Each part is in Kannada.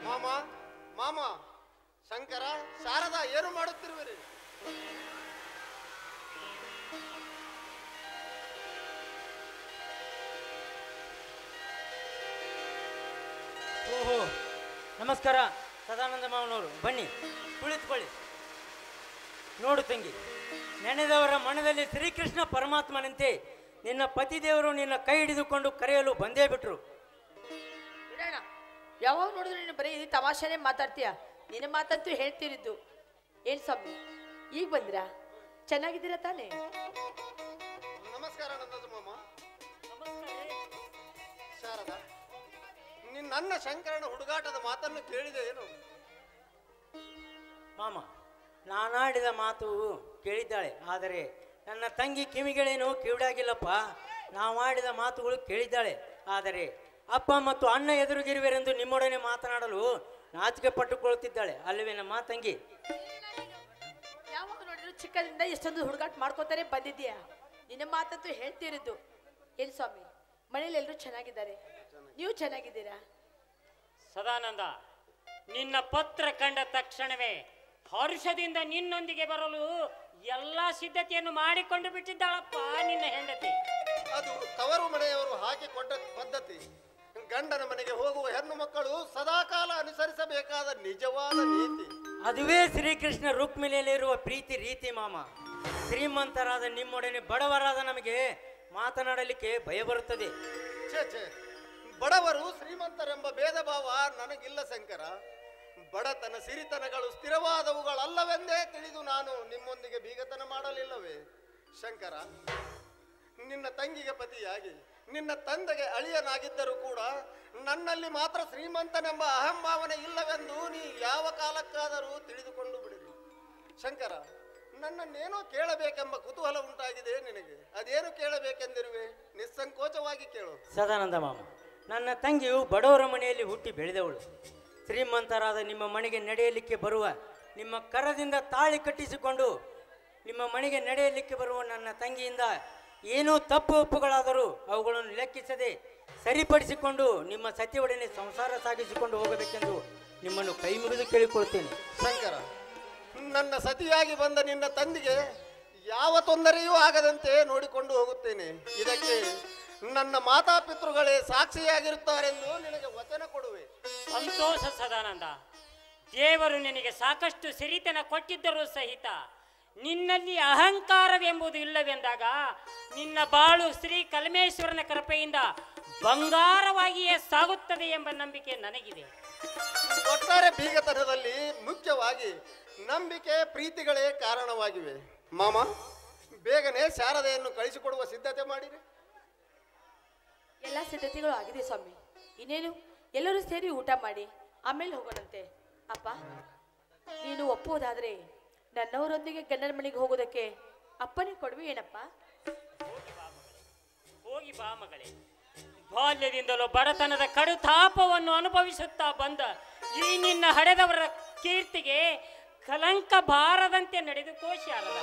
ಮಾಮ ಮಾಮ ಶಂಕರ ಶಾರದಾ ಏನು ಮಾಡುತ್ತಿರುವಿರಿ? ಓಹೋ, ನಮಸ್ಕಾರ ಸದಾನಂದ ಮಾವನವರು, ಬನ್ನಿ ಕುಳಿತುಕೊಳ್ಳಿ. ನೋಡು ತಂಗಿ, ನೆನೆದವರ ಮನದಲ್ಲಿ ಶ್ರೀಕೃಷ್ಣ ಪರಮಾತ್ಮನಂತೆ ನಿನ್ನ ಪತಿದೇವರು ನಿನ್ನ ಕೈ ಹಿಡಿದುಕೊಂಡು ಕರೆಯಲು ಬಂದೇ ಬಿಟ್ರು. ಬಿಡೋಣ, ಯಾವಾಗ ನೋಡಿದ್ರು ನೀನು ಬರೀ ಇದು ತಮಾಷೆನೇ ಮಾತಾಡ್ತೀಯ. ನಿನ್ನ ಮಾತಂತೂ ಹೇಳ್ತಿರಿದ್ದು. ಏನ್ ಸ್ವಾಮಿ, ಈಗ ಬಂದ್ರಾ? ಚೆನ್ನಾಗಿದ್ದೀರಾ ತಾನೇ? ನಮಸ್ಕಾರ ನಂದದ ಮಾಮ. ಶಾರದಾ, ನನ್ನ ಶಂಕರನ ಹುಡುಗಾಟದ ಮಾತನ್ನು ಕೇಳಿದೆ ಏನು? ಮಾಮ, ನಾನಾಡಿದ ಮಾತು ಕೇಳಿದ್ದಾಳೆ, ಆದರೆ ನನ್ನ ತಂಗಿ ಕಿವಿಗಳೇನು ಕಿವಿಡಾಗಿಲ್ಲಪ್ಪ. ನಾವಾಡಿದ ಮಾತುಗಳು ಕೇಳಿದ್ದಾಳೆ, ಆದರೆ ಅಪ್ಪ ಮತ್ತು ಅಣ್ಣ ಎದುರುಗಿರುವೆರೆಂದು ನಿಮ್ಮೊಡನೆ ಮಾತನಾಡಲು ನಾಚಿಕೆ ಪಟ್ಟುಕೊಳ್ಳುತ್ತಿದ್ದಾಳೆ ಅಲ್ಲವೇ ನಮ್ಮ ತಂಗಿ? ಯಾವಾಗ ನೋಡಿದ್ರು ಚಿಕ್ಕದಿಂದ ಎಷ್ಟೊಂದು ಹುಡುಗಾಟ ಮಾಡ್ಕೋತಾರೆ ಬಂದಿದ್ದೀಯಾ. ನಿನ್ನ ಮಾತಂತೂ ಹೇಳ್ತಿರಿದ್ದು. ಏನ್ ಸ್ವಾಮಿ, ಮನೇಲಿ ಎಲ್ಲರೂ ಚೆನ್ನಾಗಿದ್ದಾರೆ, ನೀವು ಚೆನ್ನಾಗಿದ್ದೀರಾ? ಸದಾನಂದ, ನಿನ್ನ ಪತ್ರ ಕಂಡ ತಕ್ಷಣವೇ ಹರ್ಷದಿಂದ ನಿನ್ನೊಂದಿಗೆ ಬರಲು ಎಲ್ಲಾ ಸಿದ್ಧತೆಯನ್ನು ಮಾಡಿಕೊಂಡು ಬಿಟ್ಟಿದ್ದಾಳಪ್ಪ ನಿನ್ನ ಹೆಂಡತಿ. ಅದು ತವರು ಮನೆಯವರು ಹಾಕಿಕೊಂಡ ಪದ್ಧತಿ. ಗಂಡನ ಮನೆಗೆ ಹೋಗುವ ಹೆಣ್ಣು ಮಕ್ಕಳು ಸದಾಕಾಲ ಅನುಸರಿಸಬೇಕಾದ ನಿಜವಾದ ನೀತಿ. ಅದುವೇ ಶ್ರೀಕೃಷ್ಣ ರುಕ್ಮಿಣಿಯಲ್ಲಿರುವ ಪ್ರೀತಿ ರೀತಿ ಮಾಮ. ಶ್ರೀಮಂತರಾದ ನಿಮ್ಮೊಡನೆ ಬಡವರಾದ ನಮಗೆ ಮಾತನಾಡಲಿಕ್ಕೆ ಭಯ ಬರುತ್ತದೆ. ಛೇ ಛೇ, ಬಡವರು ಶ್ರೀಮಂತರೆಂಬ ಭೇದ ಭಾವ ನನಗಿಲ್ಲ ಶಂಕರ. ಬಡತನ ಸಿರಿತನಗಳು ಸ್ಥಿರವಾದವುಗಳಲ್ಲವೆಂದೇ ತಿಳಿದು ನಾನು ನಿಮ್ಮೊಂದಿಗೆ ಬೀಗತನ ಮಾಡಲಿಲ್ಲವೇ ಶಂಕರ? ನಿನ್ನ ತಂಗಿಗೆ ಪತಿಯಾಗಿ ನಿನ್ನ ತಂದೆಗೆ ಅಳಿಯನಾಗಿದ್ದರೂ ಕೂಡ ನನ್ನಲ್ಲಿ ಮಾತ್ರ ಶ್ರೀಮಂತನೆಂಬ ಅಹಂಭಾವನೆ ಇಲ್ಲವೆಂದು ನೀ ಯಾವ ಕಾಲಕ್ಕಾದರೂ ತಿಳಿದುಕೊಂಡು ಬಿಡಿರಿ ಶಂಕರ. ನನ್ನನ್ನೇನೋ ಕೇಳಬೇಕೆಂಬ ಕುತೂಹಲ ಉಂಟಾಗಿದೆ ನಿನಗೆ. ಅದೇನು ಕೇಳಬೇಕೆಂದಿರುವೆ? ನಿಸ್ಸಂಕೋಚವಾಗಿ ಕೇಳು. ಸದಾನಂದ ಮಾಮ, ನನ್ನ ತಂಗಿಯು ಬಡವರ ಮನೆಯಲ್ಲಿ ಹುಟ್ಟಿ ಬೆಳೆದವಳು. ಶ್ರೀಮಂತರಾದ ನಿಮ್ಮ ಮನೆಗೆ ನಡೆಯಲಿಕ್ಕೆ ಬರುವ, ನಿಮ್ಮ ಕರದಿಂದ ತಾಳಿ ಕಟ್ಟಿಸಿಕೊಂಡು ನಿಮ್ಮ ಮನೆಗೆ ನಡೆಯಲಿಕ್ಕೆ ಬರುವ ನನ್ನ ತಂಗಿಯಿಂದ ಏನೂ ತಪ್ಪು ಒಪ್ಪುಗಳಾದರೂ ಅವುಗಳನ್ನು ಲೆಕ್ಕಿಸದೆ ಸರಿಪಡಿಸಿಕೊಂಡು ನಿಮ್ಮ ಸತಿಯೊಡನೆ ಸಂಸಾರ ಸಾಗಿಸಿಕೊಂಡು ಹೋಗಬೇಕೆಂದು ನಿಮ್ಮನ್ನು ಕೈ ಮುಗಿದು ಕೇಳಿಕೊಳ್ತೇನೆ ಶಂಕರ. ನನ್ನ ಸತಿಯಾಗಿ ಬಂದ ನಿನ್ನ ತಂದೆಗೆ ಯಾವ ತೊಂದರೆಯೂ ಆಗದಂತೆ ನೋಡಿಕೊಂಡು ಹೋಗುತ್ತೇನೆ. ಇದಕ್ಕೆ ನನ್ನ ಮಾತಾಪಿತೃಗಳೇ ಸಾಕ್ಷಿಯಾಗಿರುತ್ತಾರೆಂದು ನಿನಗೆ ವಚನ ಕೊಡುವೆ. ಸಂತೋಷ ಸದಾನಂದ. ದೇವರು ನಿನಗೆ ಸಾಕಷ್ಟು ಸಿರಿತನ ಕೊಟ್ಟಿದ್ದರೂ ಸಹಿತ ನಿನ್ನಲ್ಲಿ ಅಹಂಕಾರವೆಂಬುದು ಇಲ್ಲವೆಂದಾಗ ನಿನ್ನ ಬಾಳು ಶ್ರೀ ಕಲ್ಮೇಶ್ವರನ ಕೃಪೆಯಿಂದ ಬಂಗಾರವಾಗಿಯೇ ಸಾಗುತ್ತದೆ ಎಂಬ ನಂಬಿಕೆ ನನಗಿದೆ. ಒಟ್ಟಾರೆ ಬೀಗತನದಲ್ಲಿ ಮುಖ್ಯವಾಗಿ ನಂಬಿಕೆ ಪ್ರೀತಿಗಳೇ ಕಾರಣವಾಗಿವೆ. ಮಾಮ, ಬೇಗನೆ ಶಾರದೆಯನ್ನು ಕಳಿಸಿಕೊಡುವ ಸಿದ್ಧತೆ ಮಾಡಿರಿ. ಎಲ್ಲ ಸಿದ್ಧತೆಗಳು ಆಗಿದೆ ಸ್ವಾಮಿ. ಇನ್ನೇನು ಎಲ್ಲರೂ ಸೇರಿ ಊಟ ಮಾಡಿ ಆಮೇಲೆ ಹೋಗೋಣಂತೆ. ಅಪ್ಪ, ನೀನು ಒಪ್ಪುವುದಾದ್ರೆ ನನ್ನವರೊಂದಿಗೆ ಗಂಡನ ಮನೆಗೆ ಹೋಗೋದಕ್ಕೆ ಅಪ್ಪನೇ ಕೊಡುವೆ ಏನಪ್ಪ? ಹೋಗಿ ಬಾ ಮಗಳೇ. ಬಾಲ್ಯದಿಂದಲೂ ಬಡತನದ ಕಡು ತಾಪವನ್ನು ಅನುಭವಿಸುತ್ತಾ ಬಂದ ಈ ನಿನ್ನ ಹಡೆದವರ ಕೀರ್ತಿಗೆ ಕಲಂಕ ಬಾರದಂತೆ ನಡೆದುಕೋ ಶಾರದ.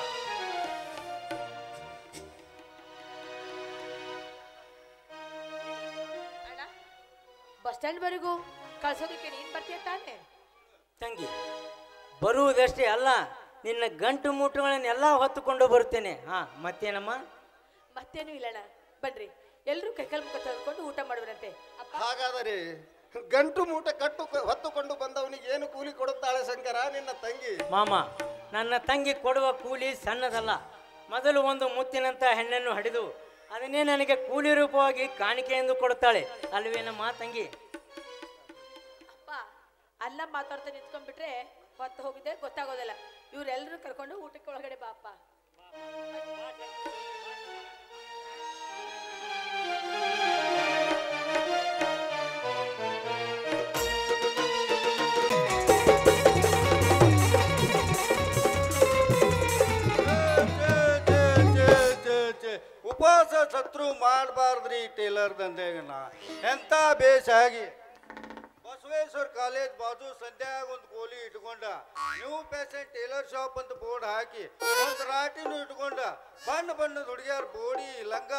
ಅಣ್ಣ, ಬಸ್ ಸ್ಟ್ಯಾಂಡ್ ವರೆಗೂ ಕಳ್ಸೋದಕ್ಕೆ ನೀನ್ ಬರ್ತೀಯ ತಾನೆ? ತಂಗಿ, ಬರುವುದಷ್ಟೇ ಅಲ್ಲ, ನಿನ್ನ ಗಂಟು ಮೂಟುಗಳನ್ನೆಲ್ಲ ಹೊತ್ತುಕೊಂಡು ಬರುತ್ತೇನೆ. ಮತ್ತೇನಮ್ಮ? ಮತ್ತೇನು ಇಲ್ಲಣ್ಣ, ಬನ್ರಿ ಎಲ್ಲರೂ ಕೈಕಾಲು ಮುಖ ತೆಗೆದುಕೊಂಡು ಊಟ ಮಾಡುವರಂತೆ. ಅಪ್ಪ, ಹಾಗಾದರೆ ಗಂಟು ಮೂಟೆ ಹೊತ್ತುಕೊಂಡು ಬಂದವನಿಗೆ ಏನು ಕೂಲಿ ಕೊಡುತ್ತಾಳೆ ಶಂಕರ ನಿನ್ನ ತಂಗಿ? ಮಾಮ, ನನ್ನ ತಂಗಿ ಕೊಡುವ ಕೂಲಿ ಸಣ್ಣದಲ್ಲ. ಮೊದಲು ಒಂದು ಮುತ್ತಿನಂತ ಹೆಣ್ಣನ್ನು ಹಡಿದು ಅದನ್ನೇ ನನಗೆ ಕೂಲಿ ರೂಪವಾಗಿ ಕಾಣಿಕೆ ಎಂದು ಕೊಡುತ್ತಾಳೆ ಅಲ್ವೇನಮ್ಮ ತಂಗಿ? ಅಪ್ಪ, ಅಲ್ಲ ಮಾತಾಡ್ತಾ ನಿಂತ್ಕೊಂಡ್ಬಿಟ್ರೆ ಹೊತ್ತು ಹೋಗಿದ್ದೆ ಗೊತ್ತಾಗೋದಿಲ್ಲ. ಇವರೆಲ್ಲರೂ ಕರ್ಕೊಂಡು ಊಟಕ್ಕೆ ಒಳಗಡೆ ಬಾ ಅಪ್ಪ. ಉಪವಾಸ ಸತ್ರು ಮಾಡಬಾರ್ದ್ರಿ ಟೇಲರ್ ದಂಧೆಗನ. ಎಂತ ಬೇಸಾಗಿ ಬಸವ ಬಸವೇಶ್ವರ ಕಾಲೇಜ್ ಬಾಜು ಸಂಧ್ಯಾಗ ಒಂದು ಕೋಲಿ ಇಟ್ಕೊಂಡ, ನ್ಯೂ ಫ್ಯಾಷನ್ ಟೇಲರ್ ಶಾಪ್ ಅಂತ ಬೋರ್ಡ್ ಹಾಕಿ ಒಂದು ರಾಟಿನೂ ಇಟ್ಕೊಂಡ, ಬಣ್ಣ ಬಣ್ಣದ ಹುಡುಗಿಯರ್ ಬೋಡಿ ಲಂಗ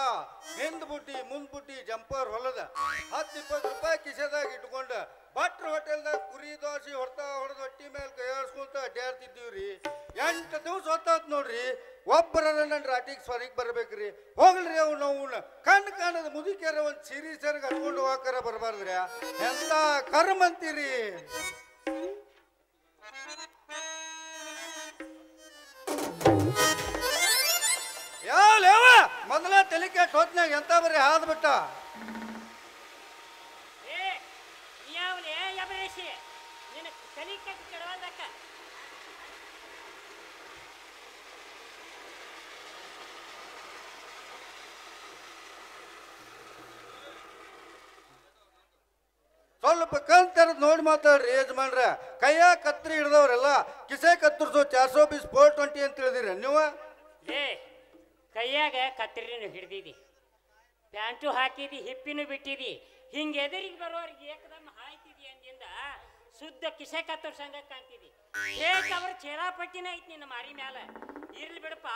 ಹಿಂದ್ ಬುಟ್ಟಿ ಮುಂದ್ ಬುಟ್ಟಿ ಜಂಪರ್ ಹೊಲದ 10-20 ರೂಪಾಯಿ ಕಿಸೆದಾಗ ಇಟ್ಕೊಂಡ ಭಟ್ರ ಹೋಟೆಲ್ದಾಗ ಕುರಿ ದೋಸೆ ಹೊಡ್ತಾ ಹೊಡೆದು ಹೊಟ್ಟಿ ಮೇಲೆ ಕೈ ಆಡ್ಸ್ಕೊಂತ ಅಡ್ಡಾಡ್ತಿದ್ದೀವ್ರಿ. 8 ದಿವಸ ಹೊತ್ತಾತ್ ನೋಡ್ರಿ. ಒಬ್ಬರ ನನ್ನ ರಾಟಿಗೆ ಸ್ವರಿಗೆ ಬರ್ಬೇಕ್ರಿ. ಹೋಗ್ಲ್ರಿ ಅವ್ನ ಕಣ್ಣು ಕಾಣದ ಮುದುಕಿಯರ ಒಂದು ಸಿರಿ ಸರಿಗೆ ಹಚ್ಕೊಂಡು ಹೋಗಾರ ಬರಬಾರ್ದ್ರಿ. ಎಂತ ಕರ್ಮ ಅಂತೀರಿ. ಯಾವ ಮೊದಲ ತೆಲಿಕೆ ಟೋತ್ನಾಗ ಎಂತ ಬರೀ ಹಾದ್ಬಿಟ್ಟ. ಸ್ವಲ್ಪ ಕಲ್ತರದ್ ನೋಡಿ ಮಾತಾಡ್ರಿ ಯಜಮಾನ್ರ. ಕೈಯಾಗ ಕತ್ರಿ ಹಿಡ್ದವ್ರೆಲ್ಲ ಕಿಸೆ ಕತ್ತರಿಸೋ 420 420 ಅಂತ ಹೇಳಿದಿರ ನೀವು. ಕೈಯಾಗ ಕತ್ರಿನೂ ಹಿಡ್ದಿದಿ, ಪ್ಯಾಂಟು ಹಾಕಿದಿ, ಹಿಪ್ಪಿನೂ ಬಿಟ್ಟಿದಿ, ಹಿಂಗೆ ಎದುರಿಗೆ ಬರೋರಿಗೆ ಏಕದಮ್ ಹಾಯ್ತಿದಿ ಅಂದಿಂದ ಶುದ್ಧ ಕಿಸೆ ಕತ್ತರ್ಸಂಗ ಕಾಣ್ತಿದಿ. ಅವ್ರ ಚೇರಾಪಟ್ಟಿನ ಐತಿ ನಿನ್ನ ಮಾರಿ ಮ್ಯಾಲ. ಇರ್ಲಿ ಬಿಡಪ್ಪ,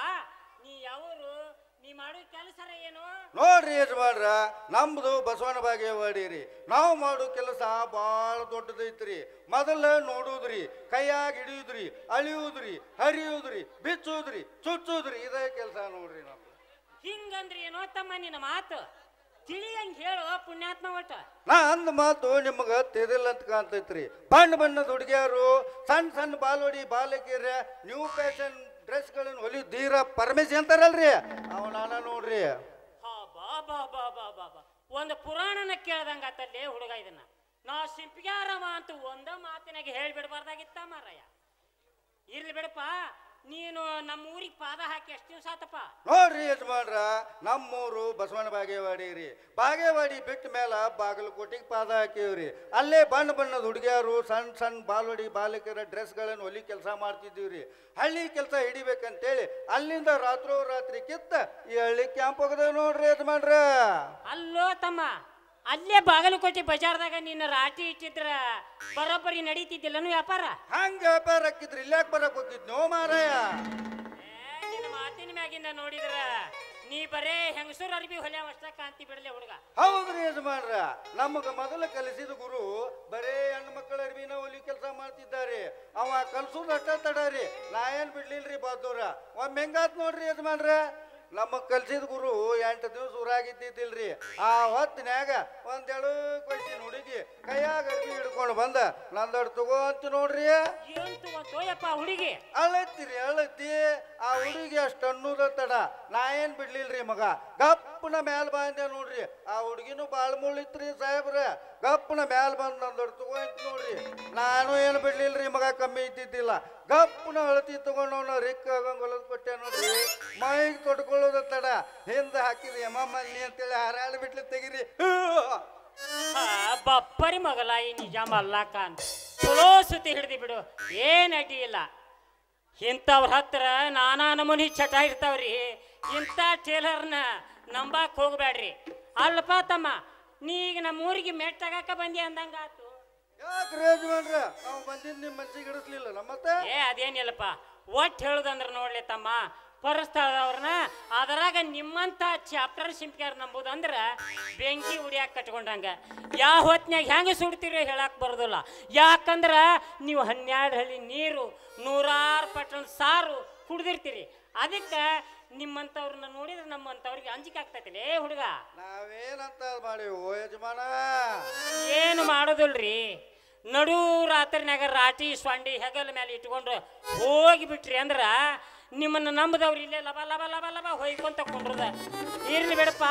ನೀ ಯಾವರು, ನೀ ಮಾಡೋ ಕೆಲಸ ಏನು ನೋಡ್ರಿ ಯಜಮಾನ್ರ. ನಮ್ದು ಬಸವನ ಬಾಗೇವಾಡಿ ರೀ. ನಾವು ಮಾಡೋ ಕೆಲಸ ಭಾಳ ದೊಡ್ಡದೈತ್ರಿ. ಮೊದಲ ನೋಡುದ್ರಿ, ಕೈಯಾಗ ಹಿಡಿಯುದ್ರಿ, ಅಳಿಯುದ್ರಿ, ಹರಿಯುದ್ರಿ, ಬಿಚ್ಚುದ್ರಿ, ಚುಚ್ಚುದ್ರಿ, ಇದೇ ಕೆಲಸ ನೋಡ್ರಿ ನಮ್ದು. ಹಿಂಗಂದ್ರಿ ಏನೋ ತಮ್ಮ ನಿನ್ನ ಮಾತು ತಿಳಿಯಂಗ್ ಹೇಳು ಪುಣ್ಯಾತ್ಮ ಒಟ್ಟ. ನಾ ಅಂದ ಮಾತು ನಿಮಗ ತಿಳಿದಿಲ್ಲ ಅಂತ ಕಾಣ್ತೈತ್ರಿ. ಬಣ್ಣ ಬಣ್ಣದ ಹುಡುಗಿಯರು, ಸಣ್ಣ ಸಣ್ಣ ಬಾಲ್ವಡಿ ಬಾಲಕಿಯರ ನ್ಯೂ ಫ್ಯಾಷನ್ ಡ್ರೆಸ್ಗಳನ್ನು ಹೊಲಿ ಧೀರ ಪರಮೇಶ್ ಅಂತಾರಲ್ರಿ, ಅವ ನಾನ ನೋಡ್ರಿ. ಬಾ ಬಾ ಬಾ ಬಾ ಬಾ ಬಾ ಒಂದು ಪುರಾಣನ ಕೇಳ್ದಂಗ ಆತಲ್ಲೇ ಹುಡುಗ. ಇದನ್ನ ನಾ ಸಿಂಪಿಗಾರವ ಅಂತ ಒಂದ ಮಾತಿನಾಗ ಹೇಳ್ಬಿಡ್ಬಾರ್ದಾಗಿತ್ತ ಮಾರಾಯ. ಇರ್ಲಿ ಬಿಡಪ್ಪ, ನೀನು ನಮ್ಮ ಊರಿಗೆ ಪಾದ ಹಾಕಿ ಎಷ್ಟು ದಿವಸ ಆತಪ್ಪ? ನೋಡ್ರಿ ಯಜಮಾನ್ರ, ನಮ್ಮೂರು ಬಸವನ ಬಾಗೇವಾಡಿ ರೀ. ಬಾಗೇವಾಡಿ ಬಿಟ್ಟ ಮೇಲೆ ಬಾಗಲಕೋಟೆಗೆ ಪಾದ ಹಾಕಿವ್ರಿ. ಅಲ್ಲೇ ಬಣ್ಣ ಬಣ್ಣದ ಹುಡುಗಿಯರು, ಸಣ್ಣ ಸಣ್ಣ ಬಾಲ್ವಡಿ ಬಾಲಕಿಯರ ಡ್ರೆಸ್ಗಳನ್ನು ಹೊಲಿ ಕೆಲಸ ಮಾಡ್ತಿದ್ದೀವ್ರಿ. ಹಳ್ಳಿ ಕೆಲಸ ಹಿಡಿಬೇಕಂತೇಳಿ ಅಲ್ಲಿಂದ ರಾತ್ರಿ ಕಿತ್ತ ಈ ಹಳ್ಳಿ ಕ್ಯಾಂಪ್ ಹೋಗದ ನೋಡ್ರಿ ಯಜಮಾನ್ರ. ಅಲ್ಲೋ ತಮ್ಮ, ಅಲ್ಲೇ ಬಾಗಲಕೋಟೆ ಬಜಾರ್ದಾಗ ನಿನ್ನ ರಾಟಿ ಇಟ್ಟಿದ್ರ ಬರೋಬ್ಬರಿ ನಡೀತಿದ್ದಿಲ್ಲನು ವ್ಯಾಪಾರ? ಹಂಗ ವ್ಯಾಪಾರ ಹಾಕಿದ್ರಿ, ಇಲ್ಲಾಕ್ ಬರಕ್ ಹೋಗಿದ್ನೋ ಮಾರಾಯ. ನಿನ್ನ ಮಾತಿನ ಮ್ಯಾಗಿಂದ ನೋಡಿದ್ರ ನೀ ಬರೇ ಹೆಂಗಸೂರ್ ಅರ್ಬಿ ಹೊಲ್ಯಾವ ಅಷ್ಟ ಕಾಂತಿ ಬಿಡಲೆ ಹುಡುಗ. ಹೌದ್ರಿ ಯಜಮಾನ್ರ, ನಮಗ ಮೊದಲು ಕಲಿಸಿದ ಗುರು ಬರೇ ಹೆಣ್ಣು ಮಕ್ಕಳ ಅರ್ಬಿನ ಹೊಲಿ ಕೆಲಸ ಮಾಡ್ತಿದ್ದಾರೆ. ಅವ ಕಲ್ಸೋದ್ ಅಷ್ಟ ತಡರಿ, ನಾ ಏನ್ ಬಿಡ್ಲಿಲ್ರಿ ಬಾದೂರ. ಒಮ್ಮೆ ಹೆಂಗಾತ್ ನೋಡ್ರಿ ಯಜಮಾನ್ರ, ನಮಗ್ ಕಲ್ಸಿದ ಗುರು 8 ದಿವಸ ಊರಾಗಿದ್ದಿದ್ದಿಲ್ರಿ. ಆ ಹೊತ್ತಿನ್ಯಾಗ ಒಂದೆಳು ಕೊಯ್ಸಿನ ಹುಡುಗಿ ಕೈಯಾಗ ಅರ್ಬಿ ಹಿಡ್ಕೊಂಡು ಬಂದ ನಂದಡ್ ತಗೋ ಅಂತ ನೋಡ್ರಿ. ಏನ್ ತಗೋಯಪ್ಪ ಹುಡುಗಿ? ಅಳತ್ತಿರಿ ಅಳತ್ತಿ. ಆ ಹುಡುಗಿ ಅಷ್ಟು ಅನ್ನೋದ ತಡ ನಾ ಏನ್ ಬಿಡ್ಲಿಲ್ರಿ ಮಗ. ಗಪ್ಪನ ಮ್ಯಾಲ ಬಂದೆ ನೋಡ್ರಿ. ಆ ಹುಡುಗಿನೂ ಬಾಳ ಮುಳ್ಳಿತ್ರಿ ಸಾಹೇಬ್ರ. ಗಪ್ಪನ ಮ್ಯಾಲ ಬಂದ್ ನಂದಡ್ ತಗೋ ಅಂತ ನೋಡ್ರಿ. ನಾನು ಏನು ಬಿಡ್ಲಿಲ್ರಿ ಮಗ, ಕಮ್ಮಿ ಇದ್ದಿದ್ದಿಲ್ಲ. ಗಪ್ಪನ ಅಳತಿ ತಗೊಂಡವನ ರಿಕ್ಕ ಆಗಂಗ್ ಹೊಲದ್ ಕೊಟ್ಟೆ ನೋಡ್ರಿ. ಮೈಗೆ ತೊಡ್ಕೊಳ್ಳೋದ ತಡ ಹಿಂದ ಹಾಕಿದ್ರಿ ಅಮ್ಮಮ್ಮಲ್ಲಿ ಅಂತೇಳಿ ಹಾರಾಡಿ ಬಿಟ್ಲಿ ತೆಗಿರಿ. ಬಪ್ಪರಿ ಮಗಲ ಈ ನಿಜಾಮ ಅಲ್ಲಾಕ ಅಂತ ಚಲೋ ಸುತ್ತಿ ಹಿಡ್ದಿ ಬಿಡು, ಏನ್ ಅಡ್ಡಿ ಇಲ್ಲ. ಇಂಥವ್ರ ಹತ್ರ ನಾನಾ ನಮೂನಿ ಚಟ ಇರ್ತಾವ್ರಿ. ಇಂಥ ಟೇಲರ್ನ ನಂಬಾಕ್ ಹೋಗ್ಬೇಡ್ರಿ. ಅಲ್ಪ ತಮ್ಮ, ನೀ ಈಗ ನಮ್ಮ ಊರಿಗೆ ಮೆಟ್ಟಾಗಾಕ ಬಂದಿ ಅಂದಂಗ ಆತು. ಯಾಕ್ರಿ ಯಜಮಾನ್ರ, ನಾವು ಬಂದಿದ್ದು ನಿಮ್ಮ ಮನ್ಸಿಗೆ ಹಿಡಿಸ್ಲಿಲ್ಲ ನಮ್ಮತ್ತ? ಅದೇನಿಲ್ಲಪ್ಪ, ಒಟ್ಟು ಹೇಳುದಂದ್ರ ನೋಡ್ಲಿ ತಮ್ಮ, ಪರಸ್ಥಳದವ್ರನ್ನ ಅದರಾಗ ನಿಮ್ಮಂತ ಚಾಪ್ಟರ್ ಸಿಂಪಿಗಾರ ನಂಬುದಂದ್ರ ಬೆಂಕಿ ಉಡಿಯಾಕ ಕಟ್ಕೊಂಡಂಗ. ಯಾವ ಹೊತ್ನ್ಯಾಗ ಹೆಂಗೆ ಸುಡ್ತೀರಿ ಹೇಳಕ್ ಬರೋದಿಲ್ಲ. ಯಾಕಂದ್ರ ನೀವು 12 ಹಳ್ಳಿ ನೀರು 100 ಪಟ್ಟಣ ಸಾರು ಕುಡ್ದಿರ್ತೀರಿ. ಅದಕ್ಕೆ ನಿಮ್ಮಂಥವ್ರನ್ನ ನೋಡಿದ್ರೆ ನಮ್ಮಂಥವ್ರಿಗೆ ಅಂಜಿಕೆ ಆಗ್ತೈತಿಲೇ ಹುಡುಗ. ನಾವೇನಂತ ಮಾಡಿವು ಯಜಮಾನ? ಏನು ಮಾಡೋದಿಲ್ರಿ, ನಡು ರಾತ್ರಿನಾಗ ರಾಟಿ ಸ್ವಂಡಿ ಹೆಗಲ ಮೇಲೆ ಇಟ್ಕೊಂಡು ಹೋಗಿಬಿಟ್ರಿ ಅಂದ್ರ ನಿಮ್ಮನ್ನು ನಂಬದವ್ರು ಇಲ್ಲೇ ಲಬ ಲಬ ಲಬ ಲಬ ಹೊಯ್ಕೊಂತ ಕೊಂಡ್ರದ. ಇರ್ಲಿ ಬಿಡಪ್ಪ,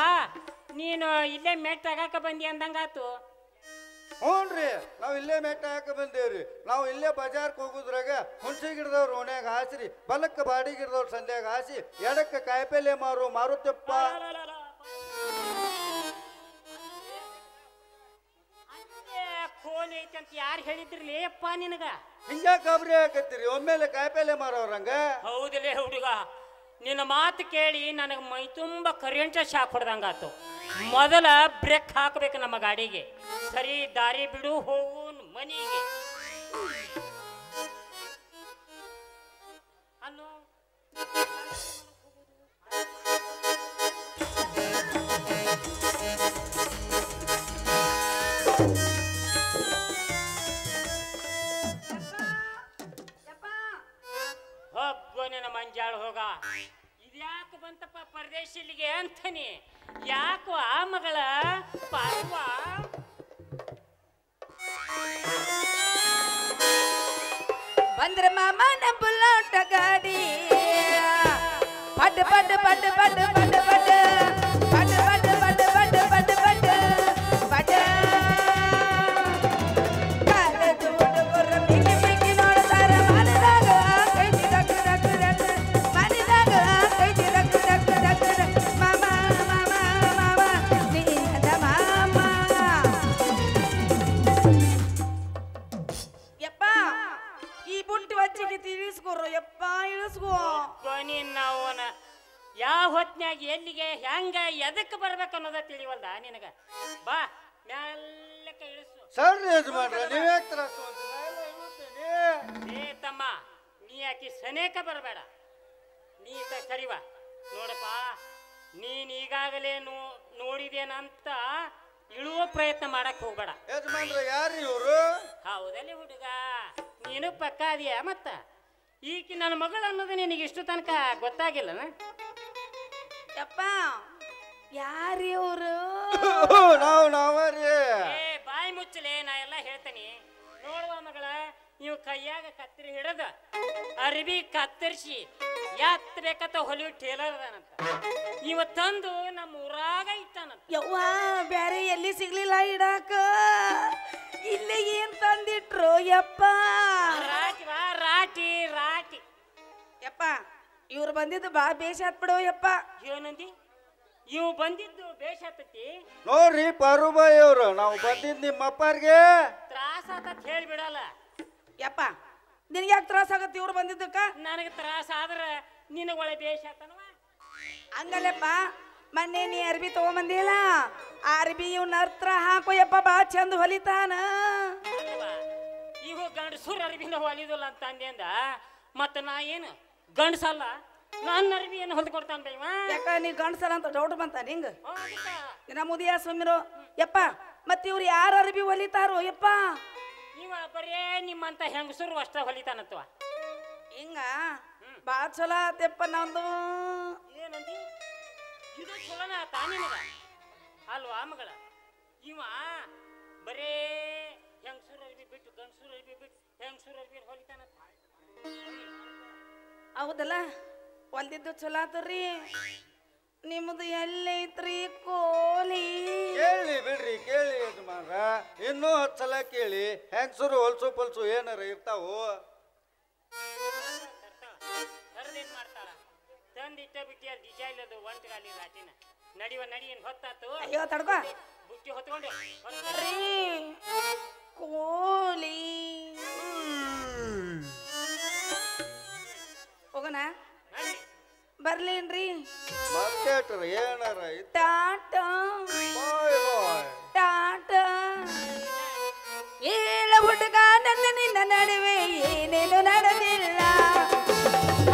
ನೀನು ಇಲ್ಲೇ ಮೆಟ್ಟ ಆಗಾಕ ಬಂದಿ ಅಂದಂಗಾತು. ಹ್ಞೂನ್ರಿ, ನಾವು ಇಲ್ಲೇ ಮೆಟ್ಟ ಹಾಕ ಬಂದೇವ್ರಿ. ನಾವು ಇಲ್ಲೇ ಬಜಾರ್ಗೆ ಹೋಗುದ್ರಾಗ ಹುಣಸಿ ಗಿಡದವ್ರು ಓಣ್ಯಾಗ ಹಾಸ್ರಿ, ಬಲಕ್ಕ ಬಾಡಿ ಗಿಡದವ್ರು ಸಂಧ್ಯಾಗ ಹಾಸಿ, ಎಡಕ್ಕೆ ಕಾಯಿಪಲ್ಲೆ ಮಾರುತ್ತಪ್ಪ. ಫೋನ್ ಐತಂತ ಯಾರು ಹೇಳಿದ್ರಲೇ ಅಪ್ಪ ನಿನಗ? ಹಿಂಗ ಗಾಬರಿ ಹಾಕತ್ತೀರಿ ಒಮ್ಮೆಲೆ ಕಾಯಿಪಲ್ಲೆ ಮಾರೋರಂಗ? ಹೌದಲೇ ಹುಡುಗ, ನಿನ್ನ ಮಾತು ಕೇಳಿ ನನಗೆ ಮೈ ತುಂಬ ಕರೆಂಟ್ ಶಾಕ್ ಹೊಡೆದಂಗಾತು. ಮೊದಲ ಬ್ರೇಕ್ ಹಾಕಬೇಕು ನಮ್ಮ ಗಾಡಿಗೆ. ಸರಿ ದಾರಿ ಬಿಡು ಹೋಗು ಮನೆಗೆ. ಅಲ್ಲೋ ಒಬ್ಬನ ಮಂಜಾಳ ಹೋಗ. ಇದ್ಯಾಕೆ ಬಂತಪ್ಪ ಪರದೇಶಿಲಿಗೆ ಅಂತಾನೆ. ಯಾಕೋ ಆ ಮಗಳ ಪಾರ್ವ ಬಂದ್ರೆ ಮಾಮನ ಬುಲ್ಲಾಟ ಗಾಡಿ ಪಡ್ ಪಡ್ ಪಡ್ ಪಡ್ ಪಡ್ ಪಡ್ ಪಡ್ ಪಡ್ ಪಡ್ ಪಡ್ ಪಡ್ ಪಡ್ ಪಡ್ ಕಾಲದ ಹುಡುಗರು ಮಿಕ್ಕಿ ಮಿಕ್ಕಿ ನೋಡ್ತಾರ ಮನದಾಗ ಕೈದಿ ರಕ್ ರಕ್ ರಕ್ ಮನದಾಗ ಕೈದಿ ರಕ್ ರಕ್ ರಕ್ ರಕ್ ಮಾಮ ಮಾಮ ಮಾಮ ನೀನದ ಮಾಮ. ಯಪ್ಪ ಈ ಬುಂಟಿ ವಚ್ಚಿಗೆ ತಿಳಿಸ್ಕೊರು ಯಪ್ಪ ಇಳಿಸ್ಕೋ. ನಾವನ ಯಾವ ಹೊತ್ನ್ಯಾಗ ಎಲ್ಲಿಗೆ ಹೆಂಗ ಎದಕ್ಕೆ ಬರ್ಬೇಕು ಅನ್ನೋದ ತಿಳಿವಲ್ದ ನಿನಗ. ಬಾ ಮ್ಯಾಲಕ್ಕ ಇಳಿಸು. ಸರಿ ಯಜಮಾನ್ರ ನೀವ್ ಯಾಕೆ ತ್ರಾಸ ಇಳಿಸ್ತೀನಿ. ಏ ತಮ್ಮ, ನೀ ಆಕಿ ಸನೇಕ ಬರಬೇಡ. ನೀ ಸರಿವ ನೋಡಪ್ಪ, ನೀನ್ ಈಗಾಗಲೇ ನೋಡಿದೇನಂತ ಇಳುವ ಪ್ರಯತ್ನ ಮಾಡಕ್ ಹೋಗ್ಬೇಡ. ಯಜಮಾನ್ರ ಯಾರು ಇವರು? ಹೌದಲ್ಲಿ ಹುಡುಗ, ನೀನು ಪಕ್ಕ ಅದೀಯ. ಮತ್ತ ಈಕಿ ನನ್ನ ಮಗಳು ಅನ್ನೋದು ನಿನಗೆ ಇಷ್ಟು ತನಕ ಗೊತ್ತಾಗಿಲ್ಲನ? ಯಪ್ಪ ಯಾರಿವ್ರು? ನಾವರಿ. ಏ ಬಾಯಿ ಮುಚ್ಚಲೆ, ನಾ ಎಲ್ಲ ಹೇಳ್ತೇನೆ. ನೋಡುವ ಮಗಳ, ನೀವು ಕೈಯಾಗ ಕತ್ತರಿ ಹಿಡದ ಅರ್ಬಿ ಕತ್ತರಿಸಿ ಯಾತ್ ಬೇಕತ್ತ ಹೊಲಿಯೋ ಟೇಲರ್ ಅದಾನಂತ. ಇವ ತಂದು ನಮ್ಮ ಊರಾಗ ಇಟ್ಟಾನಂತ. ಯವ್ವ ಬ್ಯಾರೆ ಎಲ್ಲಿ ಸಿಗ್ಲಿಲ್ಲ ಇಡಾಕ, ಇಲ್ಲಿ ಏನ್ ತಂದಿಟ್ರು ಯಪ್ಪ? ರಾಟಿ ಬಾ, ರಾಟಿ ರಾಟಿ. ಯಪ್ಪ ಇವ್ರು ಬಂದಿದ್ದು ಬಾ ಬೇಷ್ ಆತ್ ಬಿಡು ಯಪ್ಪ. ಏನಂದಿ? ಇವು ಬಂದಿದ್ದು ಬೇಷ್ ಆತತಿ. ನೋಡ್ರಿ ಪಾರುಬಾಯಿ ಅವ್ರು, ನಾವು ಬಂದಿದ್ ನಿಮ್ಮ ಅಪ್ಪಾರ್ಗೆ ತ್ರಾಸ ಆತತ್ ಹೇಳ್ಬಿಡಲ್ಲ. ಯಪ್ಪ ನಿನ್ಗೆ ಯಾಕೆ ತ್ರಾಸ ಆಗತ್ತೆ ಇವ್ರು ಬಂದಿದ್ದಕ್ಕ? ನನಗೆ ತ್ರಾಸ ಆದ್ರ ನಿನಗ ಒಳ್ಳೆ ಬೇಷ್ ಆತನವ. ಹಂಗಲ್ಲಪ್ಪ, ಮೊನ್ನೆ ನೀ ಅರ್ಬಿ ತಗೊಂಬಂದಿಲ್ಲ, ಆ ಅರ್ಬಿ ಇವ್ನ ಹತ್ರ ಹಾಕೋ ಯಪ್ಪ, ಬಾ ಚಂದ ಹೊಲಿತಾನ. ಅಲ್ವಾ, ಈಗ ಗಂಡಸೂರ್ ಅರ್ಬಿನ ಹೊಲಿದಲ್ಲ ಅಂತ ಅಂದಿಂದ ಮತ್ತ ನಾ ಏನು ಗಂಡಸಲ್ಲ? ನನ್ನ ಅರ್ಬಿ ಏನು ಹೊಲ್ದು ಕೊಡ್ತಾನ ಬೈವ? ಯಾಕ ನೀ ಗಂಡಸರ ಅಂತ ಡೌಟ್ ಬಂತ ನಿಂಗ? ದಿನ ಮುದಿಯ ಸುಮ್ಮಿರೋ ಯಪ್ಪ. ಮತ್ತೆ ಇವ್ರು ಯಾರ ಅರ್ಬಿ ಹೊಲಿತಾರೋ ಯಪ್ಪ? ಇವ ಬರೇ ನಿಮ್ಮಂತ ಹೆಂಗಸರು ಅಷ್ಟ ಹೊಲಿತಾನತ್ವ. ಹಿಂಗ ಬಾ ಚಲೋ ಆತಪ್ಪ ನಂದು. ಏನಂದಿ? ಇದು ಚಲೋನ ಆತ ನಿನಗ ಅಲ್ವಾ ಮಗಳ? ಇವ ಬರೇ ಹೆಂಗಸೂರ್ ಅರ್ಬಿ ಬಿಟ್ಟು ಗಂಡಸೂರ್ ಅರ್ಬಿ ಬಿಟ್ಟು ಹೆಂಗಸೂರ್ ಅರ್ಬಿ ಹೊಲಿತಾನತ್ತ. ಹೌದಲ್ಲ, ಹೊಲ್ದಿದ್ದು ಚಲೋ ಆತರಿ. ನಿಮ್ದು ಎಲ್ಲೈತ್ರಿ ಕೋಲಿ? ಕೇಳಿ ಬಿಡ್ರಿ, ಕೇಳಿ ಯಜಮಾನ್ರ, ಇನ್ನೂ 10 ಸಲ ಕೇಳಿ. ಹೆಂಗಸರು ಹೊಲ್ಸು ಪಲ್ಸು ಏನಾರ ಇರ್ತಾವು. ಹರಿದೇನ್ ಮಾಡ್ತಾಳ? ತಂದಿಟ್ಟ ಬಿಟ್ಟಿ ಅಲ್ಲಿ ಡಿಜೈಲ್ ಅದು ಒಂಟ್ಗಾಲಿ ರಾಟಿನ ನಡಿವ ನಡಿಯನ್ ಹೊತ್ತಾತು. ಅಯ್ಯೋ ತಡ್ಕೋ ಬುಟ್ಟಿ ಹೊತ್ಕೊಂಡು ರೀ ಕೋಲಿ. ಹೋಗೋಣ ಬರ್ಲೇನ್ರಿ? ಮಾರ್ಕೆಟ್ರ ಏನಾರ ಟಾಟಾ ಬಾಯ್ ಬಾಯ್. ಟಾಟಾ. ಏಳ ಹುಡುಗ ನನ್ನ ನಿನ್ನ ನಡುವೆ ಏನೇನು ನಡೆದಿಲ್ಲ.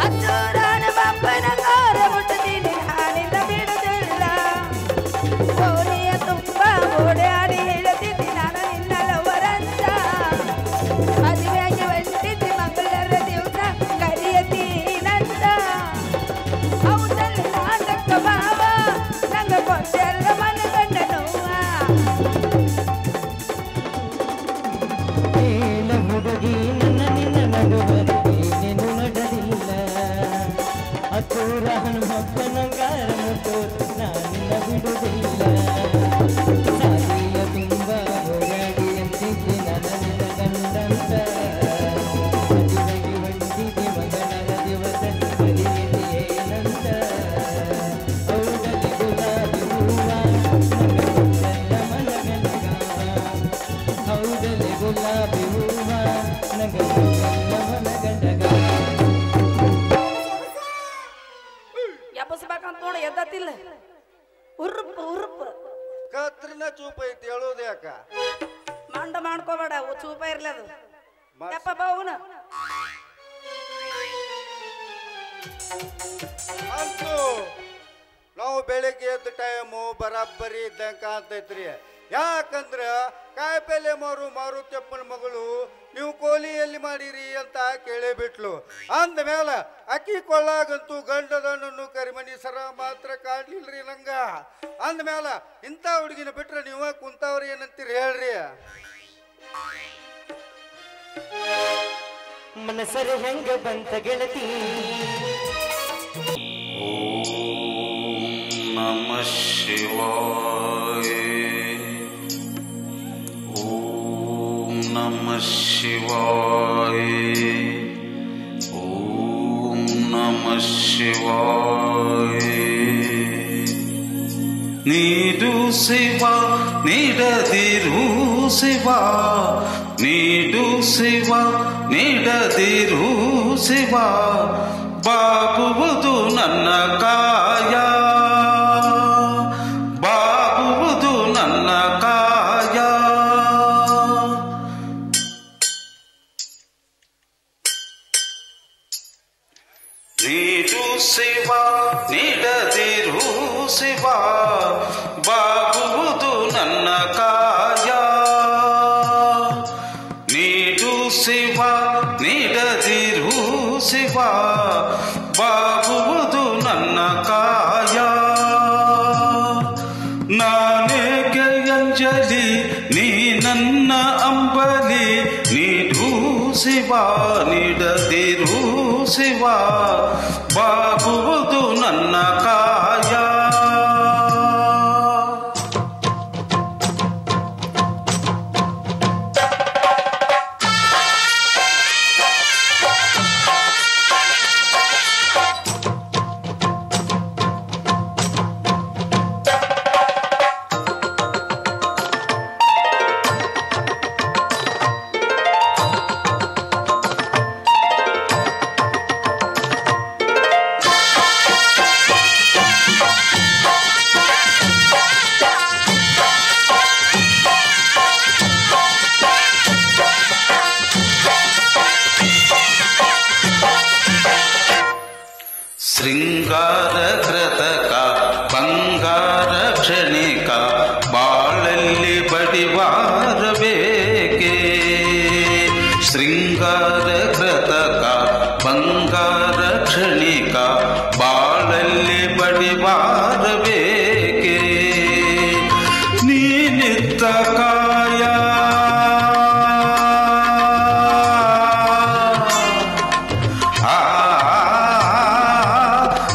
ಹತ್ತೂರಾನ ಬಪ್ಪನ ಕಾರ ಮುಟ್ಟುತ್ತೀನಿ, ನಾನಿಂದ ಬಿಡುದಿಲ್ಲ. ಕೋಲಿಯ ತುಂಬ ಓಡಾಡಿ ಹೇಳುತ್ತಿದ್ದಿ ನಾನು ನಿನ್ನ ಲವರಂತ. ಮದುವೆಯಾಗಿ ಹೊಂಟಿದ್ದಿ ಮಂಗಳರ ದಿವಸ ಕರೆಯತೀನಂತ. ಹೌದಲ್ಲಿ ನಾಟಕ ಭಾವ ನಂಗ ಕೊಟ್ಟೆಲ್ಲ ಮನಗಂಡ ನೋವ. ಹುಡುಗಿ ನನ್ನ ನಿನ್ನ ನಡುವೆ ಏನೇನು ನಡೆದಿಲ್ಲ. ಹತ್ತೂರ ಹನುಮಪ್ಪನ ಗಾರ ಮುಟ್ಟು ನಾನಿನ್ನ ಬಿಡುವುದಿಲ್ಲ. ಸಾಲಿಯ ತುಂಬ ಓಡಾಡಿ ಅಂತಿದ್ದೆ ನನ್ನ ನಿನ್ನ ಗಂಡಂತ. ಮದುವೆಗೆ ಹೊಂಟಿದ್ದೆ ಮಗಳರ ದಿವಸ ಕರೆಯಿದೆ ಏನಂತ. ಹೌದಲ್ಲಿ ಗುಲಾಬಿ ಹೂವ ನಂಗ ಕೊಟ್ಟೆಲ್ಲ ಮನಗಂಡಗಾವ. ಹೌದಲ್ಲಿ ಗುಲಾಬಿ ಹೂವ ನಂಗ ಕೊಟ್ಟೆಲ್ಲ ಮನಗಂಡಗಾವ. ಎಬ್ಬಸ್ಬೇಕಂತ ನೋಡ ಎದ್ದತ್ತಿಲ್ಲ. ಉರುಪ್ ಉರುಪ್ ಕತ್ರಿನ ಚೂಪ್ ಐತಿ ಹೇಳೋದು ಯಾಕ? ಮಣ್ಣು ಸೌಂಡ್ ಮಾಡ್ಕೋಬೇಡ, ಚೂಪ ಇರ್ಲಿ ಅದು. ಯಪ್ಪ ಬಾವುನ ಅಂತೂ ನಾವು ಬೆಳಿಗ್ಗೆ ಎದ್ದ ಟೈಮು ಬರಾಬ್ಬರಿ ಇದ್ದಂಗೆ ಕಾಣ್ತೈತ್ರಿ. ಯಾಕಂದ್ರ ಕಾಯಿಪಲ್ಲೆ ಮಾರುತ್ಯಪ್ಪನ ಮಗಳು ನೀವು ಕೋಲಿ ಎಲ್ಲಿ ಮಾಡಿರಿ ಅಂತ ಕೇಳಿಬಿಟ್ಲು. ಅಂದಮೇಲೆ ಅಕ್ಕಿ ಕೊಳ್ಳಾಗಂತೂ ಗಂಡದಣ್ಣನು ಕರಿಮಣಿ ಸರ ಮಾತ್ರ ಕಾಡ್ಲಿಲ್ರಿ ನಂಗ. ಅಂದಮೇಲೆ ಇಂಥ ಹುಡುಗಿನ ಬಿಟ್ರೆ ನೀವ ಕುಂತವ್ರಿ ಏನಂತೀರಿ ಹೇಳ್ರಿ? ಮನಸರು ಹೆಂಗ ಬಂತ ಗೆಳತಿ. ನಮಃ ಶಿವಾಯ. ಓಂ ನಮಃ ಶಿವಾಯ. ಓಂ ನಮಃ ಶಿವಾಯ. ನೀಡು ಶಿವ ನೀಡದಿರು ಶಿವ, ನೀಡು ಶಿವ ನೀಡದಿರು ಶಿವ, ಬಾಗುವುದು ನನ್ನ ಕಾಯ, ಬಾಗುವುದು ನನ್ನ ಕಾಯ. ನೀಡು ಶಿವ ನೀಡದಿರು ಶಿವ, ಬಾಗುವುದು ನನ್ನ ಕಾಯ. ನೀಡು ಶಿವ ನೀಡದಿರು ಶಿವ, ಬಾಗುವುದು ನನ್ನ ಕಾಯ. ನಾನೇಕೆ ಅಂಜಲಿ ನೀ ನನ್ನ ಅಂಬಲಿ, ನೀಡು ಶಿವ ನೀಡದಿರು ಶಿವ, ಬಾಗುವುದು ನನ್ನ ಕಾಯ. ಶೃಂಗಾರ ಕೃತಕ ಬಂಗಾರ ಕ್ಷಣಿಕ, ಬಾಳಲ್ಲಿ ಬಡಿವಾರಬೇಕೆ. ಶೃಂಗಾರ ಕೃತಕ ಬಂಗಾರ ಕ್ಷಣಿಕ, ಬಾಳಲ್ಲಿ ಬಡಿವಾರಬೇಕೆ. ನೀನಿತ್ತ ಕಾಯ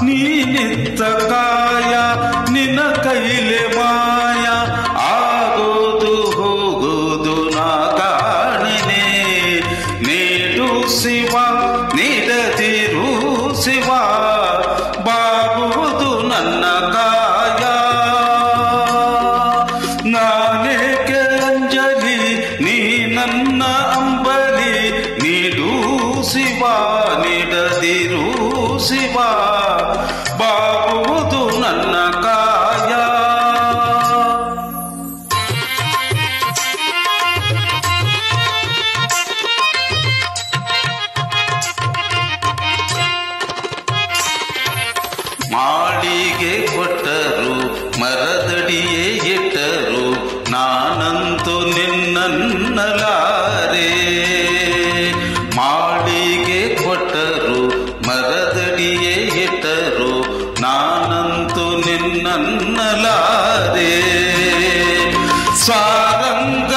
ನೀನಿತ್ತ ಕಾಯ, ನಿನ್ನ ಕೈಲೆ ಮಾಯ, ಆಗೋದು ಹೋಗೋದು ನಾ ಕಾಣಿನೆ. ನೀಡು ಶಿವ ನೀಡದಿರು ಶಿವ, ಬಾಗುವುದು ನನ್ನ ಕಾಯ. ನಾನೇಕೆ ಅಂಜಲಿ ನೀ ನನ್ನ ಅಂಬಲಿ, ನೀಡು ಶಿವ ನೀಡದಿರು ಶಿವ, ಬಾಗುವುದು ನನ್ನ ಕಾಯ. ಮಾಳಿಗೆ ಕೊಟ್ಟರು ಮರದಡಿಯೇ ಇಟ್ಟರು, ನಾನಂತೂ ನಿನ್ನನ್ನಲಾರೆ. ಮಾಳಿಗೆ ಕೊಟ್ಟರು ಮರದಡಿಯೇ ಇಟ್ಟರು, ನಾನಂತೂ ನಿನ್ನನ್ನಲಾರೆ. ಸ್ವಾರಂಗ